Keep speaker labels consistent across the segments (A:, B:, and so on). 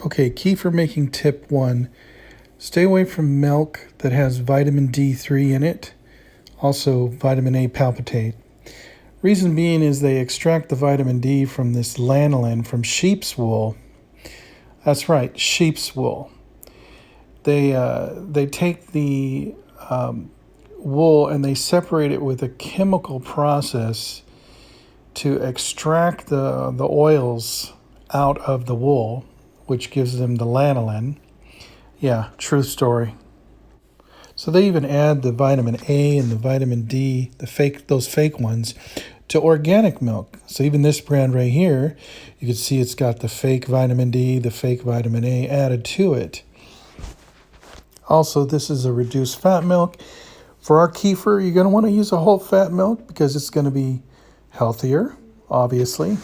A: Okay, kefir making tip 1. Stay away from milk that has vitamin D3 in it, also vitamin A palmitate. Reason being is they extract the vitamin D from this lanolin from sheep's wool. That's right, sheep's wool. They take the wool and they separate it with a chemical process to extract the oils out of the wool, which gives them the lanolin. Yeah, true story. So they even add the vitamin A and the vitamin D, those fake ones, to organic milk. So even this brand right here, you can see it's got the fake vitamin D, the fake vitamin A added to it. Also, this is a reduced fat milk. For our kefir, you're going to want to use a whole fat milk because it's going to be healthier, obviously.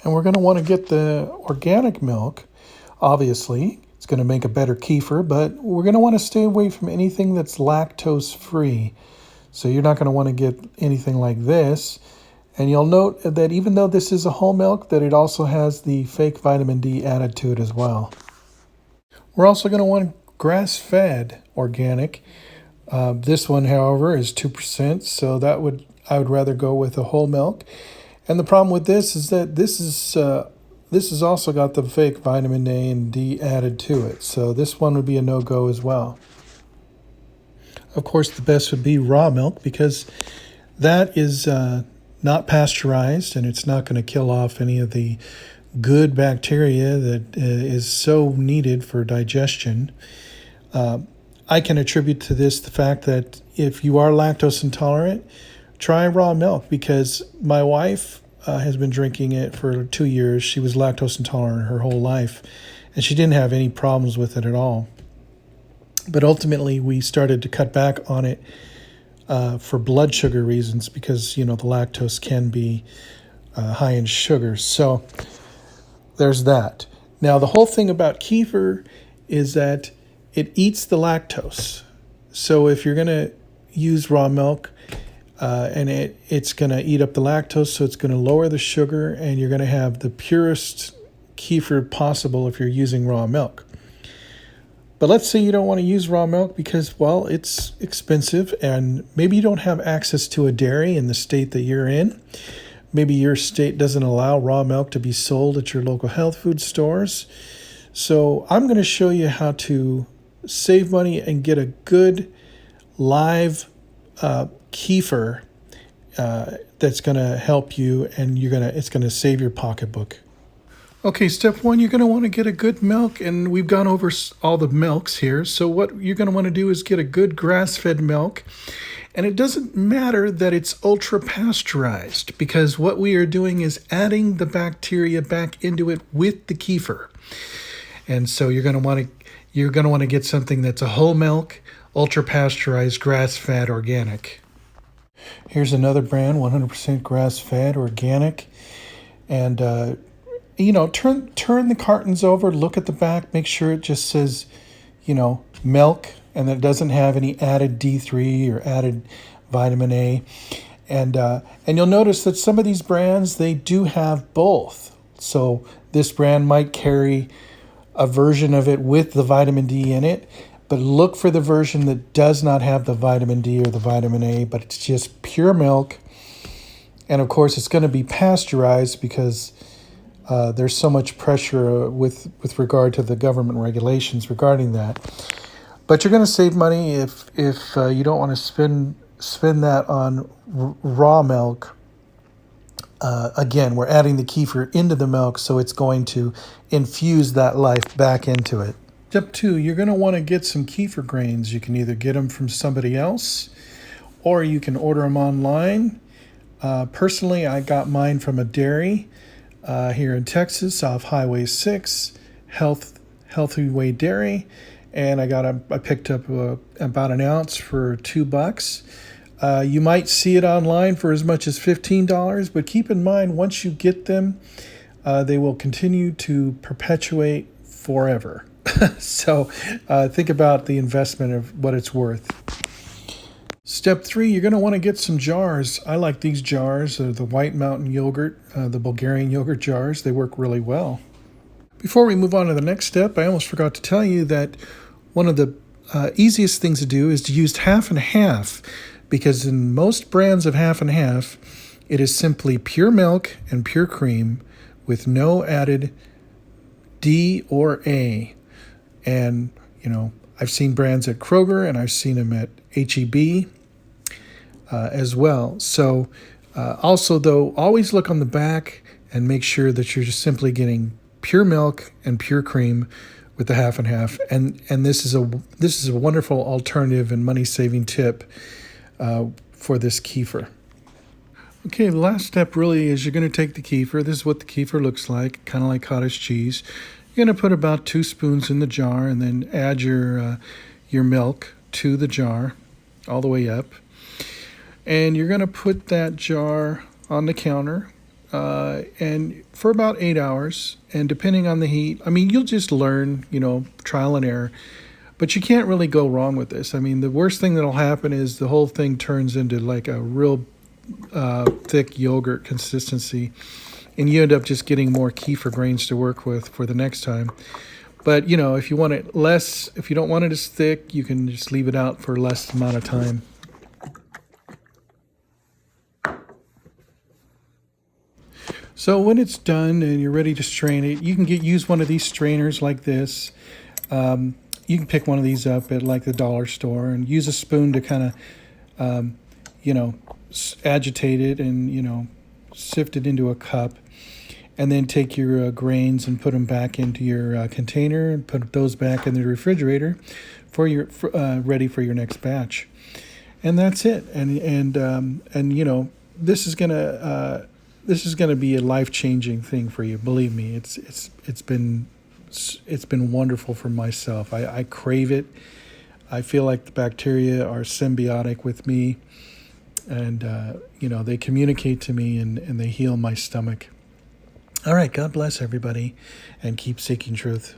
A: And we're going to want to get the organic milk, obviously. It's going to make a better kefir, but we're going to want to stay away from anything that's lactose-free. So you're not going to want to get anything like this. And you'll note that even though this is a whole milk, that it also has the fake vitamin D added to it as well. We're also going to want grass-fed organic. This one, however, is 2%, so I would rather go with a whole milk. And the problem with this is that this has also got the fake vitamin A and D added to it. So this one would be a no-go as well. Of course, the best would be raw milk because that is not pasteurized and it's not going to kill off any of the good bacteria that is so needed for digestion. I can attribute to this the fact that if you are lactose intolerant, try raw milk because my wife has been drinking it for 2 years. She was lactose intolerant her whole life, and she didn't have any problems with it at all. But ultimately, we started to cut back on it for blood sugar reasons because, the lactose can be high in sugar. So there's that. Now, the whole thing about kefir is that it eats the lactose. So if you're going to use raw milk, and it's going to eat up the lactose, so it's going to lower the sugar, and you're going to have the purest kefir possible if you're using raw milk. But let's say you don't want to use raw milk because, well, it's expensive, and maybe you don't have access to a dairy in the state that you're in. Maybe your state doesn't allow raw milk to be sold at your local health food stores. So I'm going to show you how to save money and get a good live kefir that's going to help you, and it's going to save your pocketbook. Okay, step 1, you're going to want to get a good milk, and we've gone over all the milks here. So what you're going to want to do is get a good grass-fed milk, and it doesn't matter that it's ultra pasteurized because what we are doing is adding the bacteria back into it with the kefir. And so you're going to want to get something that's a whole milk, ultra pasteurized, grass-fed, organic. Here's another brand, 100% grass-fed, organic. And, turn the cartons over, look at the back, make sure it just says, milk, and that it doesn't have any added D3 or added vitamin A. And you'll notice that some of these brands, they do have both. So this brand might carry a version of it with the vitamin D in it, but look for the version that does not have the vitamin D or the vitamin A, but it's just pure milk. And of course, it's going to be pasteurized because there's so much pressure with regard to the government regulations regarding that. But you're going to save money if you don't want to spend that on raw milk. Again, we're adding the kefir into the milk, so it's going to infuse that life back into it. Step 2, you're going to want to get some kefir grains. You can either get them from somebody else or you can order them online. Personally, I got mine from a dairy here in Texas off Highway 6, Healthy Way Dairy, and I picked up about an ounce for $2. You might see it online for as much as $15, but keep in mind, once you get them, they will continue to perpetuate forever. So think about the investment of what it's worth. Step 3, you're going to want to get some jars. I like these jars, the White Mountain yogurt, the Bulgarian yogurt jars. They work really well. Before we move on to the next step, I almost forgot to tell you that one of the easiest things to do is to use half and half, because in most brands of half and half, it is simply pure milk and pure cream with no added D or A. And, I've seen brands at Kroger and I've seen them at HEB as well. So also, though, always look on the back and make sure that you're just simply getting pure milk and pure cream with the half and half. And this is a wonderful alternative and money saving tip for this kefir. Okay, the last step really is you're going to take the kefir. This is what the kefir looks like, kind of like cottage cheese. You're going to put about 2 spoons in the jar and then add your milk to the jar all the way up. And you're going to put that jar on the counter and for about 8 hours. And depending on the heat, you'll just learn, trial and error. But you can't really go wrong with this. The worst thing that'll happen is the whole thing turns into like a real thick yogurt consistency. And you end up just getting more kefir grains to work with for the next time. But, if you want it less, if you don't want it as thick, you can just leave it out for less amount of time. So when it's done and you're ready to strain it, you can use one of these strainers like this. You can pick one of these up at like the dollar store and use a spoon to kind of, agitate it and, sift it into a cup. And then take your grains and put them back into your container and put those back in the refrigerator for your ready for your next batch. And that's it. And this is gonna be a life-changing thing for you. Believe me, it's been wonderful for myself. I crave it. I feel like the bacteria are symbiotic with me, and they communicate to me and they heal my stomach. All right, God bless everybody, and keep seeking truth.